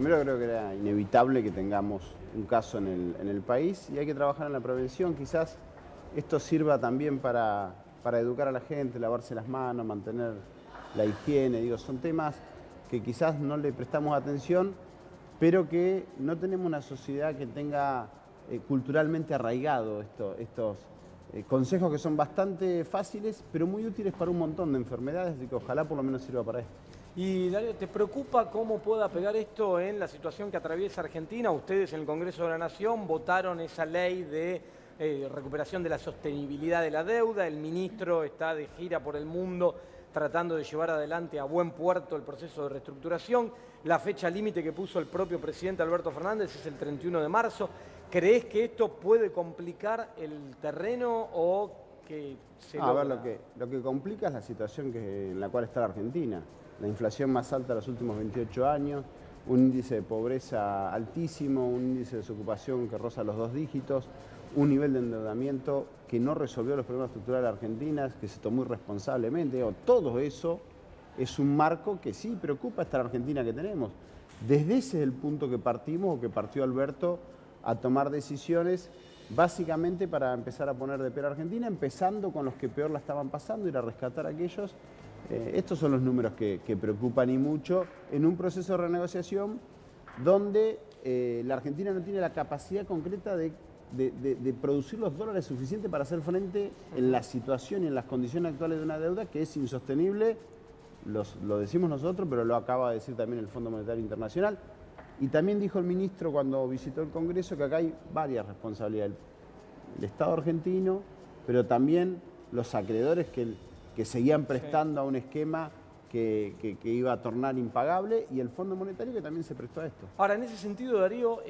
Primero creo que era inevitable que tengamos un caso en el país y hay que trabajar en la prevención. Quizás esto sirva también para educar a la gente, lavarse las manos, mantener la higiene. Digo, son temas que quizás no le prestamos atención, pero que no tenemos una sociedad que tenga culturalmente arraigado estos consejos que son bastante fáciles, pero muy útiles para un montón de enfermedades, y que ojalá por lo menos sirva para esto. Y Darío, ¿te preocupa cómo pueda pegar esto en la situación que atraviesa Argentina? Ustedes en el Congreso de la Nación votaron esa ley de recuperación de la sostenibilidad de la deuda. El ministro está de gira por el mundo tratando de llevar adelante a buen puerto el proceso de reestructuración. La fecha límite que puso el propio presidente Alberto Fernández es el 31 de marzo. ¿Creés que esto puede complicar el terreno o que se logra? A ver, lo que complica es la situación en la cual está la Argentina. La inflación más alta de los últimos 28 años, un índice de pobreza altísimo, un índice de desocupación que roza los 2 dígitos, un nivel de endeudamiento que no resolvió los problemas estructurales de Argentina, que se tomó irresponsablemente. Todo eso es un marco que sí preocupa a esta Argentina que tenemos. Desde ese es el punto que partimos, o que partió Alberto, a tomar decisiones básicamente para empezar a poner de pie a Argentina, empezando con los que peor la estaban pasando, ir a rescatar a aquellos. Estos son los números que preocupan y mucho en un proceso de renegociación donde la Argentina no tiene la capacidad concreta de producir los dólares suficientes para hacer frente en la situación y en las condiciones actuales de una deuda que es insostenible. Lo decimos nosotros, pero lo acaba de decir también el Fondo Monetario Internacional. Y también dijo el ministro cuando visitó el Congreso que acá hay varias responsabilidades. El Estado argentino, pero también los acreedores que seguían prestando a un esquema que iba a tornar impagable, y el Fondo Monetario que también se prestó a esto. Ahora, en ese sentido, Darío,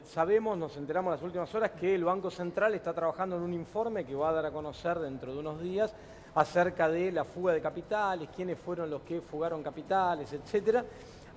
sabemos, nos enteramos en las últimas horas que el Banco Central está trabajando en un informe que va a dar a conocer dentro de unos días acerca de la fuga de capitales, quiénes fueron los que fugaron capitales, etcétera.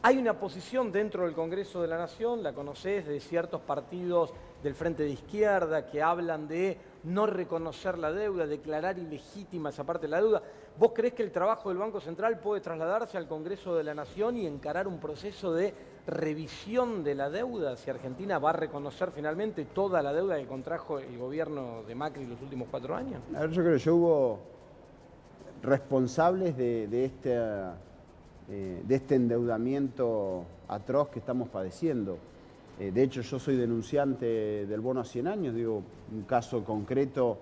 Hay una posición dentro del Congreso de la Nación, la conocés, de ciertos partidos del Frente de Izquierda que hablan de no reconocer la deuda, declarar ilegítima esa parte de la deuda. ¿Vos creés que el trabajo del Banco Central puede trasladarse al Congreso de la Nación y encarar un proceso de revisión de la deuda? Si Argentina va a reconocer finalmente toda la deuda que contrajo el gobierno de Macri los últimos 4 años. A ver, yo creo que hubo responsables de este endeudamiento atroz que estamos padeciendo. De hecho, yo soy denunciante del bono a 100 años, digo, un caso concreto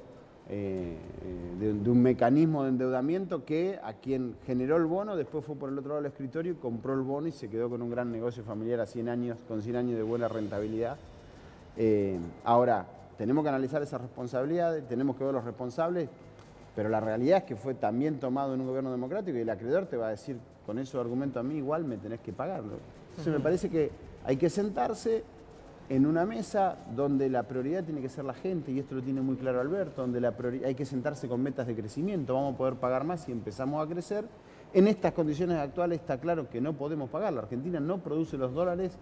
de un mecanismo de endeudamiento que a quien generó el bono después fue por el otro lado del escritorio y compró el bono y se quedó con un gran negocio familiar a 100 años, con 100 años de buena rentabilidad. Ahora, tenemos que analizar esas responsabilidades, tenemos que ver los responsables, pero la realidad es que fue también tomado en un gobierno democrático y el acreedor te va a decir, con esos argumentos a mí igual me tenés que pagarlo. Entonces me parece que hay que sentarse en una mesa donde la prioridad tiene que ser la gente, y esto lo tiene muy claro Alberto, donde hay que sentarse con metas de crecimiento, vamos a poder pagar más si empezamos a crecer. En estas condiciones actuales está claro que no podemos pagar, la Argentina no produce los dólares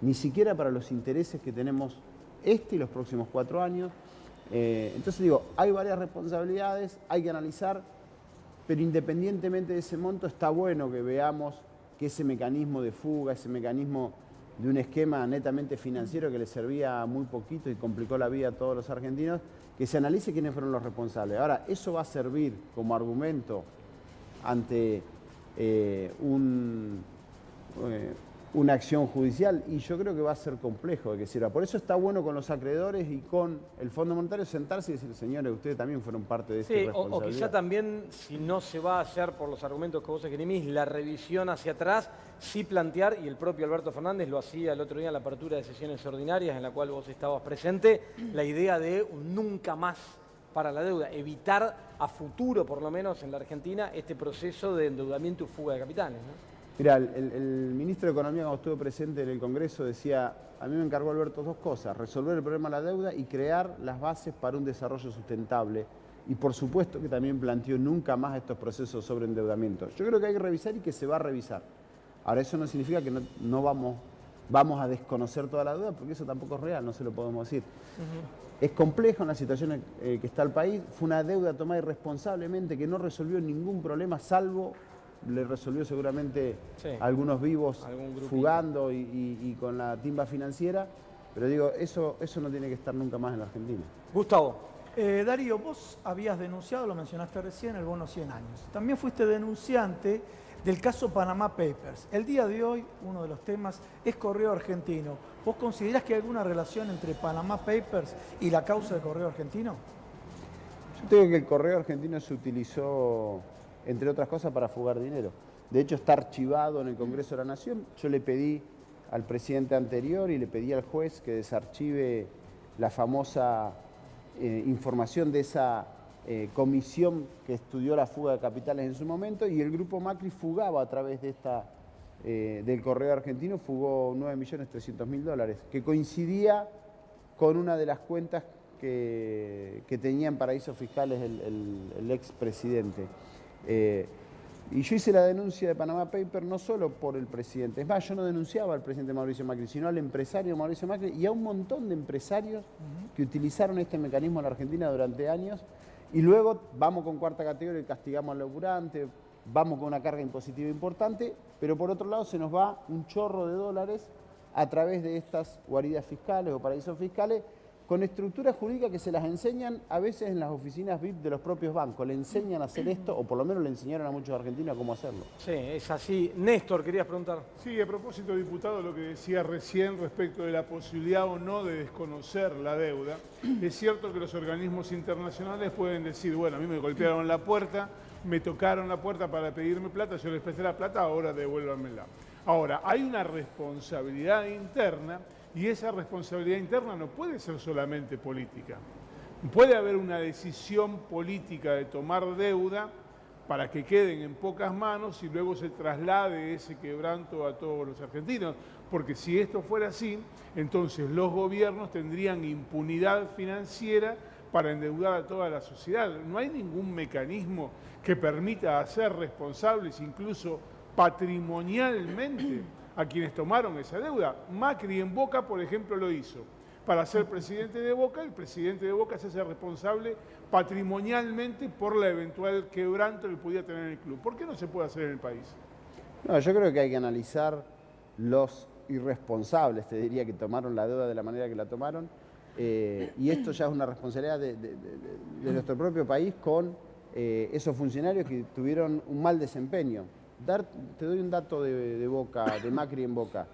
ni siquiera para los intereses que tenemos y los próximos 4 años. Entonces digo, hay varias responsabilidades, hay que analizar, pero independientemente de ese monto está bueno que veamos que ese mecanismo de fuga, ese mecanismo de un esquema netamente financiero que le servía muy poquito y complicó la vida a todos los argentinos, que se analice quiénes fueron los responsables. Ahora, eso va a servir como argumento ante una acción judicial, y yo creo que va a ser complejo de que sirva. Por eso está bueno con los acreedores y con el Fondo Monetario sentarse y decir, señores, ustedes también fueron parte de esta responsabilidad. O quizá también, si no se va a hacer por los argumentos que vos esgrimís, la revisión hacia atrás, sí plantear, y el propio Alberto Fernández lo hacía el otro día en la apertura de sesiones ordinarias en la cual vos estabas presente, la idea de un nunca más para la deuda, evitar a futuro, por lo menos en la Argentina, este proceso de endeudamiento y fuga de capitales, ¿no? Mirá, el ministro de Economía, cuando estuvo presente en el Congreso, decía, a mí me encargó Alberto 2 cosas, resolver el problema de la deuda y crear las bases para un desarrollo sustentable. Y por supuesto que también planteó nunca más estos procesos sobre endeudamiento. Yo creo que hay que revisar y que se va a revisar. Ahora, eso no significa que no vamos a desconocer toda la deuda, porque eso tampoco es real, no se lo podemos decir. Es complejo en la situación que está el país, fue una deuda tomada irresponsablemente que no resolvió ningún problema, salvo le resolvió seguramente Sí. algunos vivos Algún grupito. fugando y con la timba financiera, pero digo, eso no tiene que estar nunca más en la Argentina. Gustavo. Darío, vos habías denunciado, lo mencionaste recién, el bono 100 años. También fuiste denunciante del caso Panama Papers. El día de hoy, uno de los temas es Correo Argentino. ¿Vos considerás que hay alguna relación entre Panama Papers y la causa de Correo Argentino? Yo te digo que el Correo Argentino se utilizó, entre otras cosas, para fugar dinero. De hecho, está archivado en el Congreso de la Nación. Yo le pedí al presidente anterior y le pedí al juez que desarchive la famosa información de esa comisión que estudió la fuga de capitales en su momento, y el grupo Macri fugaba a través de del Correo Argentino, fugó 9.300.000 dólares, que coincidía con una de las cuentas que tenía en paraísos fiscales el expresidente. Y yo hice la denuncia de Panama Papers no solo por el presidente, es más, yo no denunciaba al presidente Mauricio Macri, sino al empresario Mauricio Macri y a un montón de empresarios que utilizaron este mecanismo en la Argentina durante años, y luego vamos con cuarta categoría y castigamos al laburante, vamos con una carga impositiva importante, pero por otro lado se nos va un chorro de dólares a través de estas guaridas fiscales o paraísos fiscales, con estructuras jurídicas que se las enseñan a veces en las oficinas VIP de los propios bancos. Le enseñan a hacer esto, o por lo menos le enseñaron a muchos argentinos cómo hacerlo. Sí, es así. Néstor, querías preguntar. Sí, a propósito, diputado, lo que decía recién respecto de la posibilidad o no de desconocer la deuda, es cierto que los organismos internacionales pueden decir, bueno, a mí me golpearon la puerta, me tocaron la puerta para pedirme plata, yo les presté la plata, ahora devuélvanmela. Ahora, hay una responsabilidad interna, y esa responsabilidad interna no puede ser solamente política. Puede haber una decisión política de tomar deuda para que queden en pocas manos y luego se traslade ese quebranto a todos los argentinos. Porque si esto fuera así, entonces los gobiernos tendrían impunidad financiera para endeudar a toda la sociedad. No hay ningún mecanismo que permita hacer responsables, incluso patrimonialmente, a quienes tomaron esa deuda. Macri en Boca, por ejemplo, lo hizo. Para ser presidente de Boca, el presidente de Boca se hace responsable patrimonialmente por la eventual quebranto que podía tener el club. ¿Por qué no se puede hacer en el país? No, yo creo que hay que analizar los irresponsables, te diría, que tomaron la deuda de la manera que la tomaron, y esto ya es una responsabilidad de nuestro propio país con esos funcionarios que tuvieron un mal desempeño. Te doy un dato de Boca, de Macri en Boca.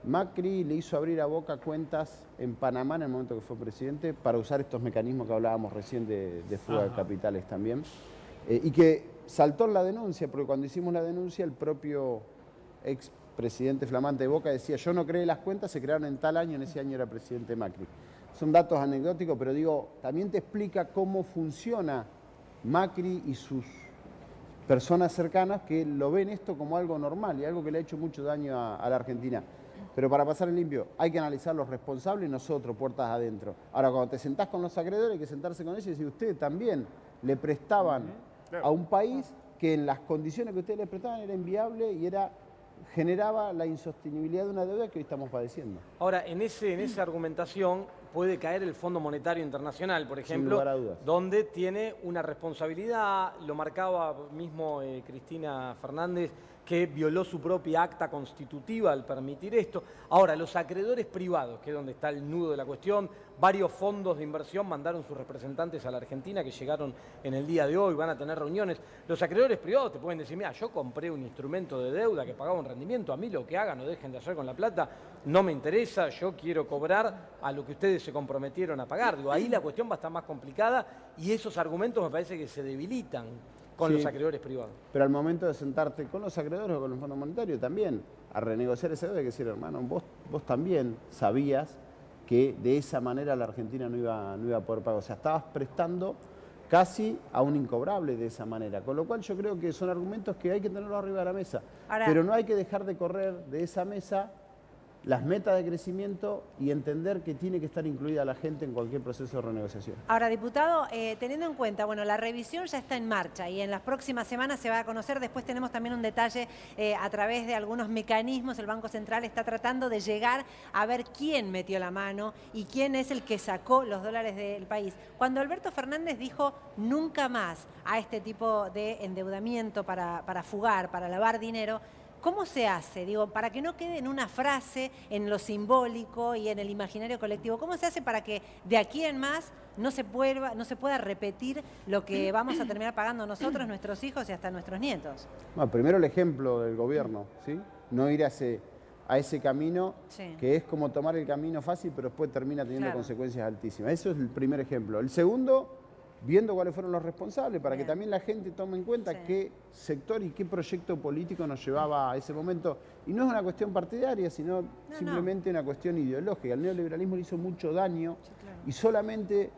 Macri le hizo abrir a Boca cuentas en Panamá en el momento que fue presidente para usar estos mecanismos que hablábamos recién de fuga de capitales también. Y que saltó en la denuncia, porque cuando hicimos la denuncia el propio expresidente flamante de Boca decía, yo no creé las cuentas, se crearon en tal año, en ese año era presidente Macri. Son datos anecdóticos, pero digo, también te explica cómo funciona Macri y sus personas cercanas que lo ven esto como algo normal y algo que le ha hecho mucho daño a la Argentina. Pero para pasar en limpio, hay que analizar los responsables y nosotros, puertas adentro. Ahora, cuando te sentás con los acreedores, hay que sentarse con ellos y decir, ustedes también le prestaban a un país que en las condiciones que ustedes le prestaban era inviable y generaba la insostenibilidad de una deuda que hoy estamos padeciendo. Ahora, en esa argumentación puede caer el Fondo Monetario Internacional, por ejemplo, Sin lugar a dudas, donde tiene una responsabilidad, lo marcaba mismo Cristina Fernández, que violó su propia acta constitutiva al permitir esto. Ahora, los acreedores privados, que es donde está el nudo de la cuestión, varios fondos de inversión mandaron sus representantes a la Argentina que llegaron en el día de hoy, van a tener reuniones. Los acreedores privados te pueden decir, mira, yo compré un instrumento de deuda que pagaba un rendimiento, a mí lo que hagan o dejen de hacer con la plata no me interesa, yo quiero cobrar a lo que ustedes se comprometieron a pagar. Digo, ahí la cuestión va a estar más complicada y esos argumentos me parece que se debilitan con los acreedores privados. Pero al momento de sentarte con los acreedores o con el Fondo Monetario también, a renegociar esa deuda, hay que decir, hermano, vos también sabías que de esa manera la Argentina no iba a poder pagar. O sea, estabas prestando casi a un incobrable de esa manera. Con lo cual yo creo que son argumentos que hay que tenerlos arriba de la mesa. Ahora, pero no hay que dejar de correr de esa mesa las metas de crecimiento y entender que tiene que estar incluida la gente en cualquier proceso de renegociación. Ahora, diputado, teniendo en cuenta, bueno, la revisión ya está en marcha y en las próximas semanas se va a conocer. Después tenemos también un detalle a través de algunos mecanismos. El Banco Central está tratando de llegar a ver quién metió la mano y quién es el que sacó los dólares del país. Cuando Alberto Fernández dijo nunca más a este tipo de endeudamiento para fugar, para lavar dinero, ¿cómo se hace? Digo, para que no quede en una frase, en lo simbólico y en el imaginario colectivo. ¿Cómo se hace para que de aquí en más no se pueda repetir lo que vamos a terminar pagando nosotros, nuestros hijos y hasta nuestros nietos? Bueno, primero el ejemplo del gobierno, ¿sí? No ir a ese camino, Sí. que es como tomar el camino fácil, pero después termina teniendo Claro. consecuencias altísimas. Eso es el primer ejemplo. El segundo, viendo cuáles fueron los responsables, para Bien. que también la gente tome en cuenta Sí. qué sector y qué proyecto político nos llevaba a ese momento. Y no es una cuestión partidaria, sino simplemente una cuestión ideológica. El neoliberalismo le hizo mucho daño Sí, claro. y solamente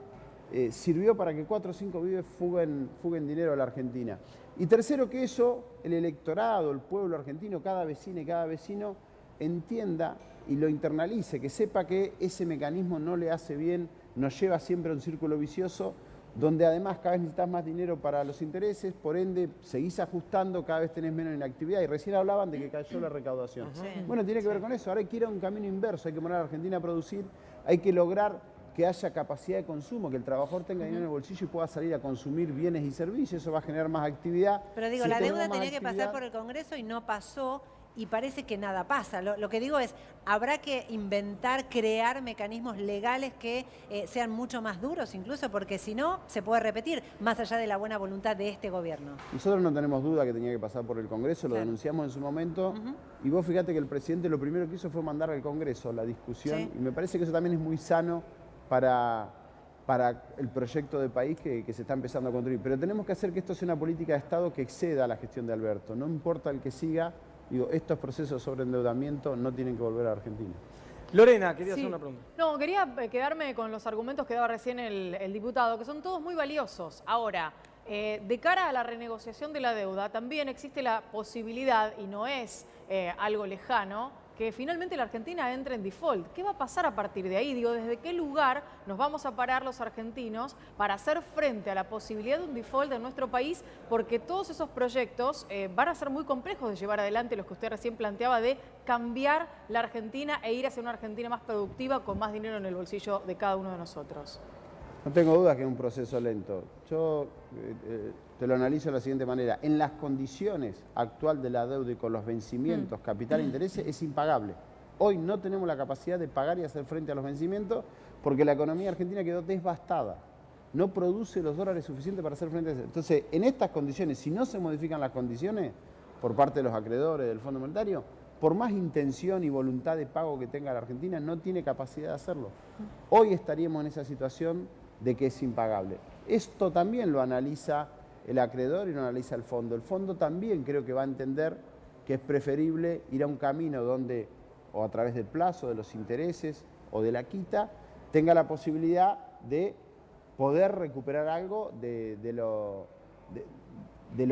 sirvió para que 4 o 5 pibes fuguen dinero a la Argentina. Y tercero, que eso, el electorado, el pueblo argentino, cada vecina y cada vecino, entienda y lo internalice, que sepa que ese mecanismo no le hace bien, nos lleva siempre a un círculo vicioso, donde además cada vez necesitas más dinero para los intereses, por ende seguís ajustando, cada vez tenés menos inactividad. Y recién hablaban de que cayó la recaudación. Sí. Bueno, tiene que ver con eso. Ahora hay que ir a un camino inverso, hay que poner a la Argentina a producir, hay que lograr que haya capacidad de consumo, que el trabajador tenga dinero en el bolsillo y pueda salir a consumir bienes y servicios, eso va a generar más actividad. Pero digo, Si la tenemos deuda más tenía que pasar actividad, por el Congreso y no pasó y parece que nada pasa. Lo que digo es, habrá que inventar, crear mecanismos legales que sean mucho más duros incluso, porque si no, se puede repetir, más allá de la buena voluntad de este gobierno. Nosotros no tenemos duda que tenía que pasar por el Congreso, lo Claro. denunciamos en su momento, y vos fíjate que el presidente lo primero que hizo fue mandar al Congreso la discusión, Sí. y me parece que eso también es muy sano para el proyecto de país que se está empezando a construir. Pero tenemos que hacer que esto sea una política de Estado que exceda a la gestión de Alberto. No importa el que siga, digo, estos procesos sobre endeudamiento no tienen que volver a Argentina. Lorena, quería hacer Sí. una pregunta. No, quería quedarme con los argumentos que daba recién el diputado, que son todos muy valiosos. Ahora, de cara a la renegociación de la deuda, también existe la posibilidad, y no es algo lejano, que finalmente la Argentina entre en default. ¿Qué va a pasar a partir de ahí? Digo, ¿desde qué lugar nos vamos a parar los argentinos para hacer frente a la posibilidad de un default en nuestro país? Porque todos esos proyectos van a ser muy complejos de llevar adelante, los que usted recién planteaba, de cambiar la Argentina e ir hacia una Argentina más productiva, con más dinero en el bolsillo de cada uno de nosotros. No tengo dudas que es un proceso lento. Yo te lo analizo de la siguiente manera. En las condiciones actual de la deuda y con los vencimientos, capital e intereses, es impagable. Hoy no tenemos la capacidad de pagar y hacer frente a los vencimientos porque la economía argentina quedó devastada. No produce los dólares suficientes para hacer frente a eso. Entonces, en estas condiciones, si no se modifican las condiciones por parte de los acreedores del Fondo Monetario, por más intención y voluntad de pago que tenga la Argentina, no tiene capacidad de hacerlo. Hoy estaríamos en esa situación de que es impagable. Esto también lo analiza el acreedor y lo analiza el fondo. El fondo también creo que va a entender que es preferible ir a un camino donde, o a través del plazo, de los intereses o de la quita, tenga la posibilidad de poder recuperar algo de lo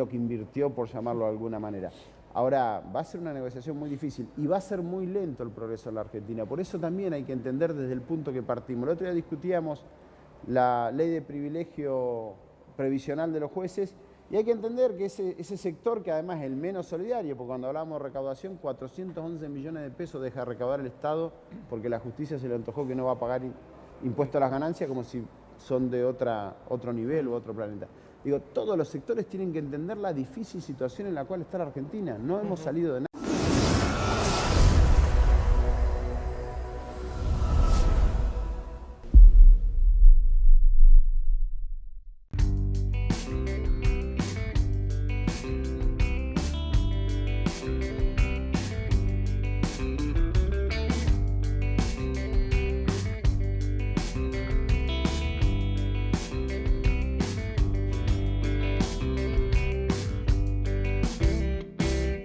que invirtió, por llamarlo de alguna manera. Ahora, va a ser una negociación muy difícil y va a ser muy lento el progreso en la Argentina. Por eso también hay que entender desde el punto que partimos. El otro día discutíamos la ley de privilegio previsional de los jueces y hay que entender que ese sector, que además es el menos solidario, porque cuando hablamos de recaudación, 411 millones de pesos deja de recaudar el Estado porque la justicia se le antojó que no va a pagar impuesto a las ganancias como si son de otro nivel u otro planeta. Digo, todos los sectores tienen que entender la difícil situación en la cual está la Argentina. No hemos salido de nada.